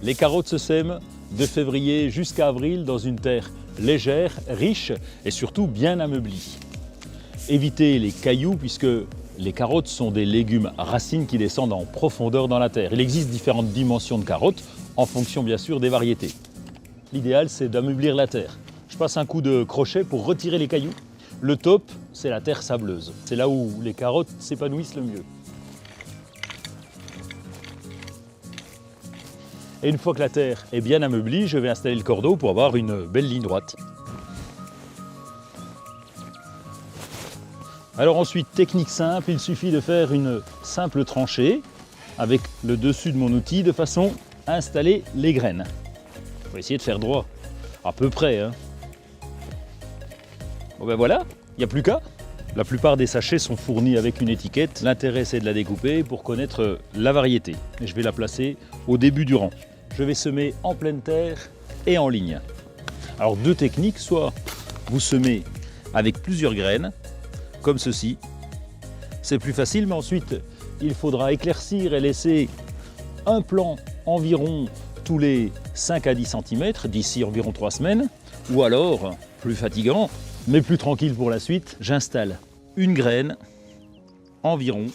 Les carottes se sèment de février jusqu'à avril dans une terre légère, riche et surtout bien ameublie. Évitez les cailloux puisque les carottes sont des légumes racines qui descendent en profondeur dans la terre. Il existe différentes dimensions de carottes en fonction bien sûr des variétés. L'idéal c'est d'ameublir la terre. Je passe un coup de crochet pour retirer les cailloux. Le top, c'est la terre sableuse. C'est là où les carottes s'épanouissent le mieux. Et une fois que la terre est bien ameublie, je vais installer le cordeau pour avoir une belle ligne droite. Alors ensuite, technique simple, il suffit de faire une simple tranchée avec le dessus de mon outil de façon à installer les graines. Il faut essayer de faire droit, à peu près. Bon ben voilà, il n'y a plus qu'à. La plupart des sachets sont fournis avec une étiquette. L'intérêt c'est de la découper pour connaître la variété. Et je vais la placer au début du rang. Je vais semer en pleine terre et en ligne. Alors deux techniques, soit vous semez avec plusieurs graines, comme ceci. C'est plus facile, mais ensuite il faudra éclaircir et laisser un plant environ tous les 5 à 10 cm d'ici environ 3 semaines. Ou alors, plus fatigant, mais plus tranquille pour la suite, j'installe une graine environ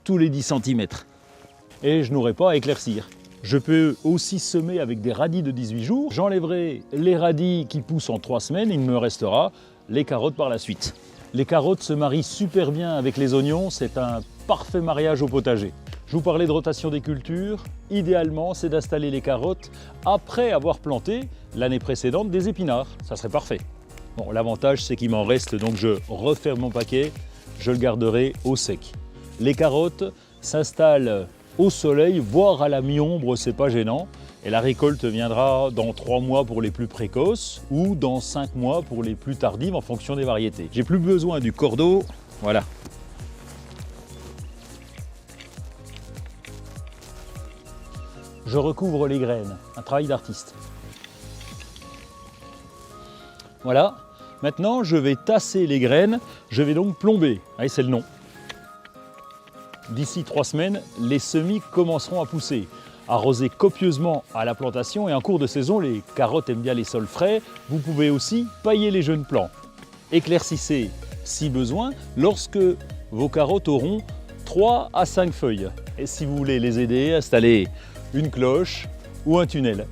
tous les 10 cm. Et je n'aurai pas à éclaircir. Je peux aussi semer avec des radis de 18 jours. J'enlèverai les radis qui poussent en 3 semaines et il me restera les carottes par la suite. Les carottes se marient super bien avec les oignons, c'est un parfait mariage au potager. Je vous parlais de rotation des cultures. Idéalement, c'est d'installer les carottes après avoir planté l'année précédente des épinards. Ça serait parfait. Bon, l'avantage, c'est qu'il m'en reste, donc je referme mon paquet, je le garderai au sec. Les carottes s'installent au soleil, voire à la mi-ombre, c'est pas gênant. Et la récolte viendra dans 3 mois pour les plus précoces ou dans 5 mois pour les plus tardives en fonction des variétés. J'ai plus besoin du cordeau, voilà. Je recouvre les graines, un travail d'artiste. Voilà, maintenant je vais tasser les graines, je vais donc plomber, allez, c'est le nom. D'ici 3 semaines, les semis commenceront à pousser. Arroser copieusement à la plantation et en cours de saison, les carottes aiment bien les sols frais. Vous pouvez aussi pailler les jeunes plants. Éclaircissez si besoin lorsque vos carottes auront 3 à 5 feuilles. Et si vous voulez les aider, installez une cloche ou un tunnel.